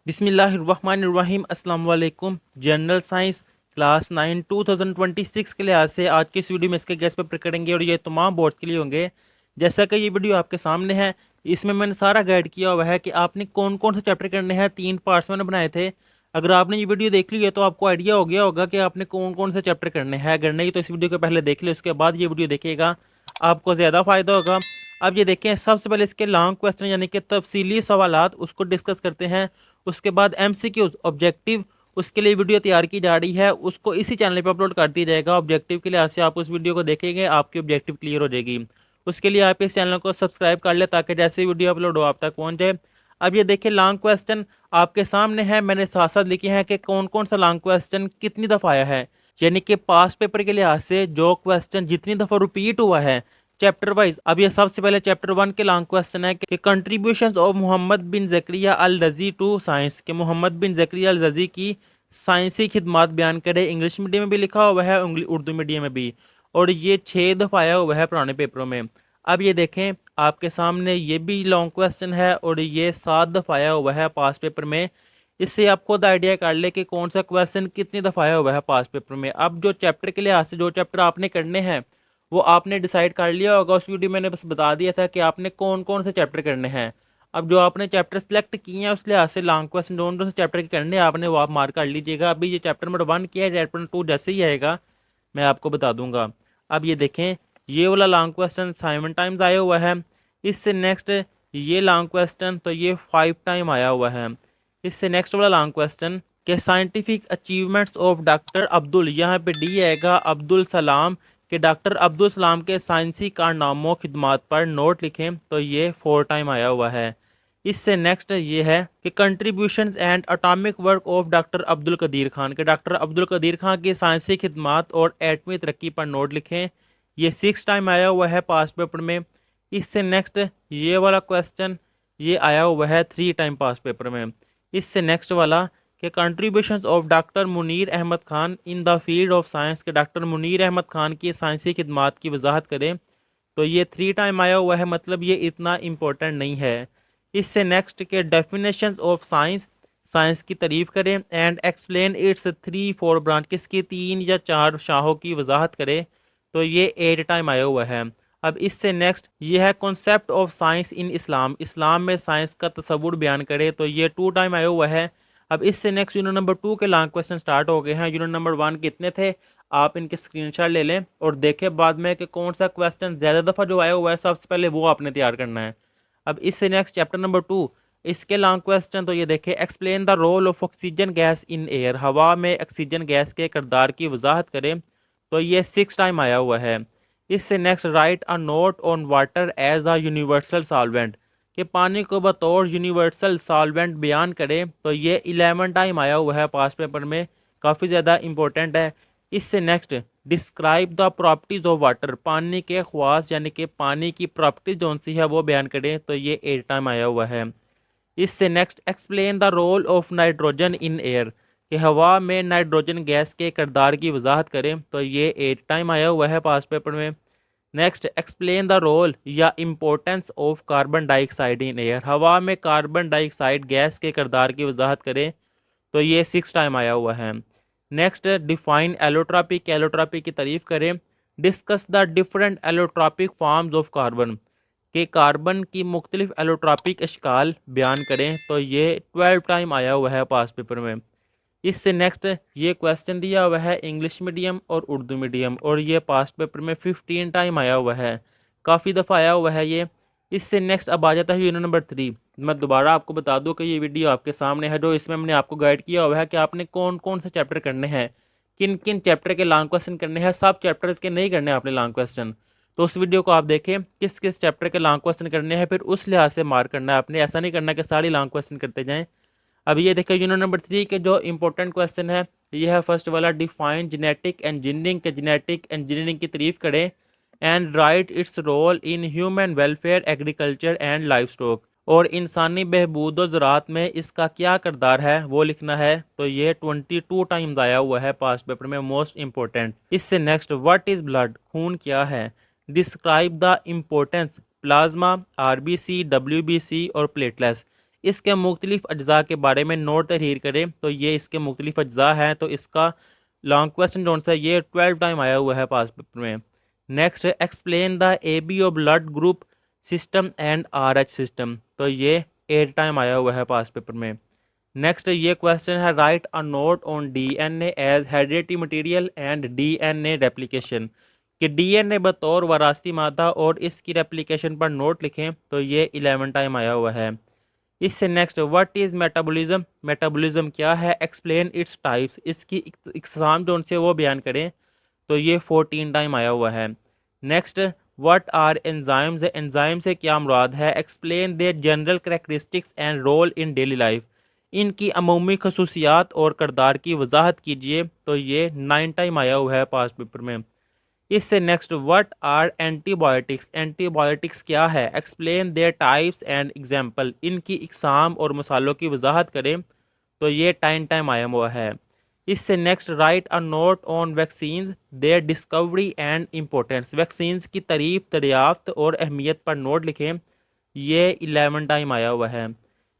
बिस्मिल्लाहिर्रहमानिर्रहीम। अस्सलाम वालेकुम। जनरल साइंस क्लास 9 2026 के लिहाज से आज की इस वीडियो में इसके गेस्ट पेपर करेंगे और ये तमाम बोर्ड्स के लिए होंगे। जैसा कि ये वीडियो आपके सामने है, इसमें मैंने सारा गाइड किया हुआ है कि आपने कौन कौन से चैप्टर करने हैं। 3 पार्ट्स मैंने बनाए थे। अगर आपने ये वीडियो देख ली है तो आपको आइडिया हो गया होगा कि आपने कौन कौन से चैप्टर करने हैं। अगर नहीं तो इस वीडियो को पहले देख ले, उसके बाद ये वीडियो देखिएगा, आपको ज़्यादा फ़ायदा होगा। अब ये देखें, सबसे पहले इसके लॉन्ग क्वेश्चन यानी कि तफसीली सवालात उसको डिस्कस करते हैं। उसके बाद एमसीक्यूज ऑब्जेक्टिव, उसके लिए वीडियो तैयार की जा रही है, उसको इसी चैनल पे अपलोड कर दिया जाएगा। ऑब्जेक्टिव के लिहाज से आप उस वीडियो को देखेंगे, आपकी ऑब्जेक्टिव क्लियर हो जाएगी। उसके लिए आप इस चैनल को सब्सक्राइब कर ले ताकि जैसे वीडियो अपलोड हो आप तक पहुंच जाए। अब ये देखिए, लॉन्ग क्वेश्चन आपके सामने है। मैंने साथ साथ लिखे हैं कि कौन कौन सा लॉन्ग क्वेश्चन कितनी दफ़ा आया है, यानी कि पास पेपर के लिहाज से जो क्वेश्चन जितनी दफ़ा रिपीट हुआ है चैप्टर वाइज। अब ये सबसे पहले चैप्टर 1 के लॉन्ग क्वेश्चन है कि कंट्रीब्यूशंस ऑफ मोहम्मद बिन जकरिया अल रजी टू साइंस, के मोहम्मद बिन जकरिया अल रजी की साइंसी खिदमात बयान करे। इंग्लिश मीडियम में भी लिखा हुआ है, उर्दू मीडियम में भी, और ये 6 दफ़ा आया हुआ है पुराने पेपरों में। अब ये देखें, आपके सामने ये भी लॉन्ग क्वेश्चन है और ये 7 दफ़ा आया हुआ है पास पेपर में। इससे आप खुद आइडिया कर ले कि कौन सा क्वेश्चन कितनी दफ़ा आया हुआ है पास पेपर में। अब जो चैप्टर के लिहाज से जो चैप्टर आपने करने हैं वो आपने डिसाइड कर लिया होगा। उस वीडियो मैंने बस बता दिया था कि आपने कौन कौन से चैप्टर करने हैं। अब जो आपने चैप्टर सेलेक्ट किए हैं उस लिहाज से लॉन्ग क्वेश्चन दोनों से चैप्टर के करने हैं आपने, वो आप मार्क कर लीजिएगा। अभी ये चैप्टर नंबर 1 किया है, चैप्टर नंबर 2 जैसे ही आएगा मैं आपको बता दूंगा। अब ये देखें, ये वाला लॉन्ग क्वेश्चन 7 टाइम्स आया हुआ है। इससे नेक्स्ट ये लॉन्ग क्वेश्चन तो ये 5 टाइम आया हुआ है। इससे नेक्स्ट वाला लॉन्ग क्वेश्चन के scientific achievements of doctor Abdul, यहाँ पे डी आएगा अब्दुल सलाम, कि डॉक्टर अब्दुल सलाम के साइंसी कारनामों खिदमात पर नोट लिखें, तो ये 4 टाइम आया हुआ है। इससे नेक्स्ट ये है कि contributions and atomic work of doctor Abdul Qadeer Khan, के डॉक्टर अब्दुल कदीर खान की साइंसी खिदमात और एटमी तरक्की पर नोट लिखें। ये 6 टाइम आया हुआ है पास पेपर में। इससे नेक्स्ट ये वाला क्वेश्चन ये आया हुआ है 3 टाइम पास पेपर में। इससे नेक्स्ट वाला कि contributions of doctor Munir Ahmad Khan in the field of science, के डॉक्टर मुनीर अहमद खान की साइंसी खिदमात की वजाहत करें, तो ये 3 टाइम आया हुआ है, मतलब ये इतना इम्पोर्टेंट नहीं है। इससे नेक्स्ट के डेफिनेशंस ऑफ साइंस, साइंस की तारीफ़ करें एंड एक्सप्लेन इट्स 3-4 ब्रांच, किसकी 3 या 4 शाहों की वजाहत करें, तो ये 8 टाइम आया हुआ है। अब इससे नेक्स्ट ये है कॉन्सेप्ट ऑफ साइंस इन इस्लाम, इस्लाम में साइंस का तस्वुर बयान करे, तो ये 2 टाइम आया हुआ है। अब इससे नेक्स्ट यूनिट नंबर 2 के लॉन्ग क्वेश्चन स्टार्ट हो गए हैं। यूनिट नंबर 1 कितने थे आप इनके स्क्रीनशॉट ले लें और देखें बाद में कि कौन सा क्वेश्चन ज़्यादा दफ़ा जो आया हुआ है सबसे पहले वो आपने तैयार करना है। अब इससे नेक्स्ट चैप्टर नंबर 2, इसके लॉन्ग क्वेश्चन तो ये देखें, explain the role of oxygen gas in air, हवा में ऑक्सीजन गैस के किरदार की वजाहत करें, तो ये 6 टाइम आया हुआ है। इससे next write a note on water as a universal solvent, कि पानी को बतौर यूनिवर्सल सॉल्वेंट बयान करें, तो ये 11 टाइम आया हुआ है पास पेपर में, काफ़ी ज़्यादा इंपॉर्टेंट है। इससे next describe the properties of water, पानी के ख्वास यानी कि पानी की प्रॉपर्टीज जौन सी है वो बयान करें, तो ये 8 टाइम आया हुआ है। इससे next explain the role of nitrogen in air, कि हवा में नाइट्रोजन गैस के किरदार की वजाहत करें, तो ये 8 टाइम आया हुआ है पास पेपर में। नेक्स्ट एक्सप्लेन द रोल या importance of carbon dioxide in air, हवा में कार्बन डाइऑक्साइड गैस के किरदार की वजाहत करें, तो ये 6 टाइम आया हुआ है। नेक्स्ट डिफाइन एलोट्रॉपी, एलोट्रॉपी की तारीफ करें। Discuss the different allotropic forms of carbon, के कार्बन की मुख्तलिफ एलोट्रॉपिक अशकाल बयान करें, तो ये 12 टाइम आया हुआ है पास पेपर में। इससे नेक्स्ट ये क्वेश्चन दिया हुआ है इंग्लिश मीडियम और उर्दू मीडियम, और ये पास्ट पेपर में 15 टाइम आया हुआ है, काफ़ी दफ़ा आया हुआ है ये। इससे नेक्स्ट अब आ जाता है यूनिट नंबर 3। मैं दोबारा आपको बता दूं कि ये वीडियो आपके सामने है, जो इसमें मैंने आपको गाइड किया हुआ है कि आपने कौन कौन से चैप्टर करने हैं, किन किन चैप्टर के लॉन्ग क्वेश्चन करने हैं। सब चैप्टर्स के नहीं करने आपने लॉन्ग क्वेश्चन, तो उस वीडियो को आप देखें किस किस चैप्टर के लॉन्ग क्वेश्चन करने हैं, फिर उस लिहाज से मार्क करना है आपने। ऐसा नहीं करना कि सारी लॉन्ग क्वेश्चन करते जाएँ। अब ये देखिए यूनिट नंबर 3 के जो इंपॉर्टेंट क्वेश्चन है ये है फर्स्ट वाला, डिफाइन जेनेटिक इंजीनियरिंग, के जेनेटिक इंजीनियरिंग की तारीफ करें and write its role in human welfare agriculture and livestock, और इंसानी बहबूद व ज़राअत में इसका क्या किरदार है वो लिखना है, तो ये 22 टाइम्स आया हुआ है पास्ट पेपर में, मोस्ट इंपॉर्टेंट। इससे नेक्स्ट व्हाट इज़ ब्लड, खून क्या है। Describe the importance plasma, RBC, WBC और प्लेटलेट्स, اس کے مختلف اجزاء کے بارے میں نوٹ تحریر کریں. تو یہ اس کے مختلف اجزاء ہیں. تو اس کا لانگ کویسچن جو ہے یہ 12 ٹائم آیا ہوا ہے پاس پیپر میں. Next explain the A B O blood group system and R H system. تو یہ 8 ٹائم آیا ہوا ہے پاس پیپر میں. نیکسٹ یہ کویسچن ہے write a note on D N A as heredity material and D N A replication. کہ D N A بطور وراثتی مادہ اور اس کی ریپلیکیشن پر نوٹ لکھیں. تو یہ 11 ٹائم آیا ہوا ہے. اس سے next what is metabolism. Metabolism کیا ہے؟ Explain it's types. اس کی اقسام جو ان سے وہ بیان کریں. تو یہ 14 ٹائم آیا ہوا ہے. Next what are enzymes. Enzyme سے کیا مراد ہے؟ Explain their general characteristics and role in daily life. ان کی عمومی خصوصیات اور کردار کی وضاحت کیجیے. تو یہ 9 ٹائم آیا ہوا ہے پاس پیپر میں. اس سے next what are antibiotics. Antibiotics کیا ہے؟ Explain their types and example. ان کی اقسام اور مثالوں کی وضاحت کریں. تو یہ 10 ٹائم آیا ہوا ہے. اس سے next write a note on vaccines their discovery and importance. Vaccines کی تعریف، دریافت اور اہمیت پر نوٹ لکھیں. یہ 11 ٹائم آیا ہوا ہے.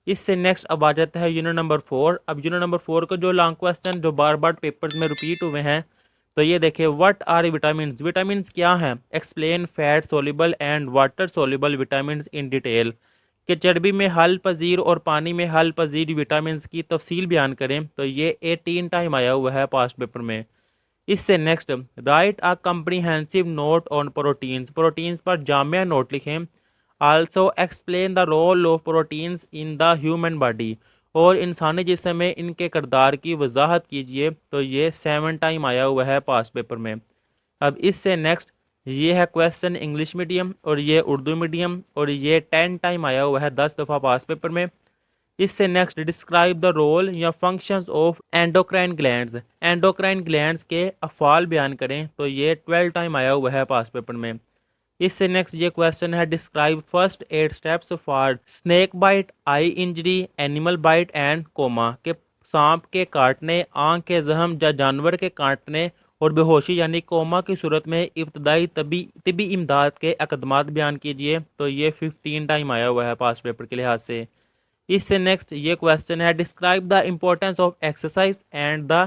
اس سے نیکسٹ اب آ جاتا ہے یونٹ نمبر 4. اب یونٹ نمبر 4 کا جو لانگ کویسچن جو بار بار پیپرز میں ریپیٹ ہوئے ہیں. تو یہ دیکھیں وٹ آر وٹامنز. وٹامنز کیا ہیں؟ Explain fat soluble and water soluble vitamins in detail. کہ چربی میں حل پذیر اور پانی میں حل پذیر وٹامنز کی تفصیل بیان کریں. تو یہ 18 ٹائم آیا ہوا ہے پاسٹ پیپر میں. اس سے next write a comprehensive note on proteins. Proteins پر جامع نوٹ لکھیں. Also explain the role of proteins in the human body. اور انسانی جسم میں ان کے کردار کی وضاحت کیجیے. تو یہ 7 ٹائم آیا ہوا ہے پاس پیپر میں. اب اس سے نیکسٹ یہ ہے کویسچن انگلش میڈیم اور یہ اردو میڈیم اور یہ 10 ٹائم آیا ہوا ہے 10 دفعہ پاس پیپر میں. اس سے نیکسٹ ڈسکرائب دا رول یا functions of endocrine glands. Endocrine glands کے افعال بیان کریں. تو یہ 12 ٹائم آیا ہوا ہے پاس پیپر میں. اس سے نیکسٹ یہ کویسچن ہے describe first 8 steps for snake bite, eye injury, animal bite and coma. کہ سانپ کے کاٹنے، آنکھ کے زخم یا جانور کے کاٹنے اور بے ہوشی یعنی کوما کی صورت میں ابتدائی طبی امداد کے اقدامات بیان کیجیے. تو یہ 15 ٹائم آیا ہوا ہے پاس پیپر کے لحاظ سے. اس سے نیکسٹ یہ کویسچن ہے describe the importance of exercise and the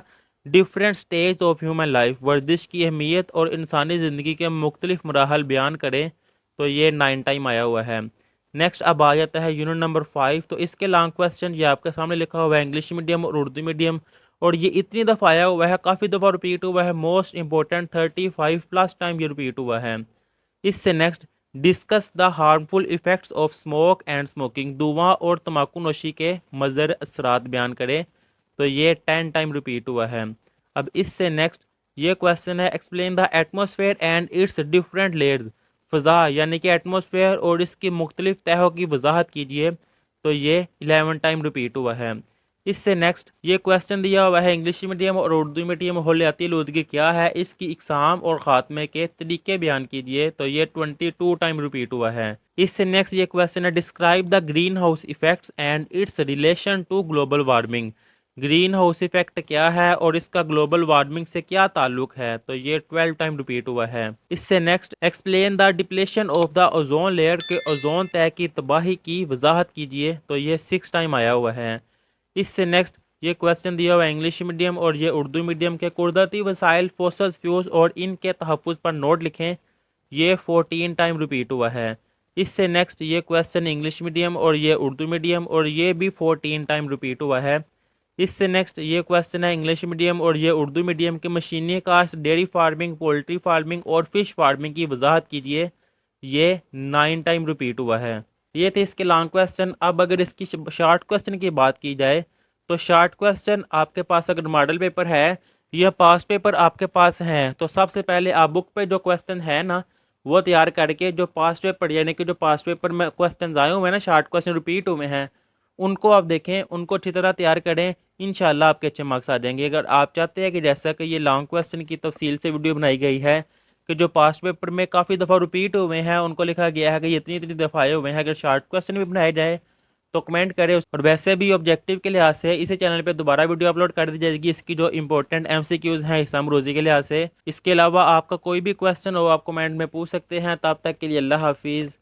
different stage of human life. ورزش کی اہمیت اور انسانی زندگی کے مختلف مراحل بیان کریں. تو یہ 9 ٹائم آیا ہوا ہے. نیکسٹ اب آ جاتا ہے یونٹ نمبر 5. تو اس کے لانگ کویسچن یہ آپ کے سامنے لکھا ہوا ہے انگلش میڈیم اور اردو میڈیم اور یہ اتنی دفعہ آیا ہوا ہے، کافی دفعہ ریپیٹ ہوا ہے. موسٹ امپورٹنٹ 35+ ٹائم یہ ریپیٹ ہوا ہے. اس سے next discuss the harmful effects of smoke and smoking. دھواں اور تمباکو نوشی کے مضر اثرات بیان کریں. تو یہ 10 ٹائم ریپیٹ ہوا ہے. اب اس سے نیکسٹ یہ کویسچن ہے explain the atmosphere and its different layers. فضا یعنی کہ ایٹماسفیئر اور اس کی مختلف تہوں کی وضاحت کیجیے. تو یہ 11 ٹائم ریپیٹ ہوا ہے. اس سے نیکسٹ یہ کویسچن دیا ہوا ہے انگلش میڈیم اور اردو میڈیم ماحولیاتی آلودگی کیا ہے، اس کی اقسام اور خاتمے کے طریقے بیان کیجیے. تو یہ 22 ٹائم ریپیٹ ہوا ہے. اس سے نیکسٹ یہ کویسچن ہے describe the greenhouse effects and its relation to global warming. Greenhouse effect کیا ہے اور اس کا گلوبل وارمنگ سے کیا تعلق ہے. تو یہ 12 ٹائم ریپیٹ ہوا ہے. اس سے next explain the depletion of the ozone layer کے اوزون تہ کی تباہی کی وضاحت کیجیے. تو یہ 6 ٹائم آیا ہوا ہے. اس سے نیکسٹ یہ کویسچن دیا ہوا ہے انگلش میڈیم اور یہ اردو میڈیم کے قدرتی وسائل فوسلز فیوز اور ان کے تحفظ پر نوٹ لکھیں. یہ 14 ٹائم ریپیٹ ہوا ہے. اس سے نیکسٹ یہ کویسچن انگلش میڈیم اور یہ اردو میڈیم اور یہ بھی 14 ٹائم ریپیٹ ہوا ہے. اس سے نیکسٹ یہ کویسچن ہے انگلش میڈیم اور یہ اردو میڈیم کے مشینی کاشت، ڈیری فارمنگ، پولٹری فارمنگ اور فش فارمنگ کی وضاحت کیجیے. یہ 9 ٹائم ریپیٹ ہوا ہے. یہ تھے اس کے لانگ کویسچن. اب اگر اس کی شارٹ کویسچن کی بات کی جائے تو شارٹ کویسچن آپ کے پاس اگر ماڈل پیپر ہے یا پاس پیپر آپ کے پاس ہیں تو سب سے پہلے آپ بک پہ جو کویسچن ہے نا وہ تیار کر کے جو پاس پیپر یعنی کہ جو پاس پیپر میں کویسچنز آئے ہوئے ہیں نا شارٹ کویسچن ریپیٹ ہوئے ہیں ان کو آپ دیکھیں، ان کو اچھی طرح تیار کریں. انشاءاللہ آپ کے اچھے مارکس آ جائیں گے. اگر آپ چاہتے ہیں کہ جیسا کہ یہ لانگ کویسچن کی تفصیل سے ویڈیو بنائی گئی ہے کہ جو پاسٹ پیپر میں کافی دفعہ ریپیٹ ہوئے ہیں ان کو لکھا گیا ہے کہ یہ اتنی دفعہ آئے ہوئے ہیں، اگر شارٹ کویسچن بھی بنائے جائے تو کمنٹ کرے. اور ویسے بھی آبجیکٹیو کے لحاظ سے اسی چینل پہ دوبارہ ویڈیو اپلوڈ کر دی جائے گی اس کی جو امپورٹنٹ MCQs ہیں حسام روزی کے لحاظ سے. اس کے علاوہ آپ کا کوئی بھی کویسچن ہو آپ کمنٹ میں پوچھ سکتے ہیں. تب تک کے لیے اللہ حافظ.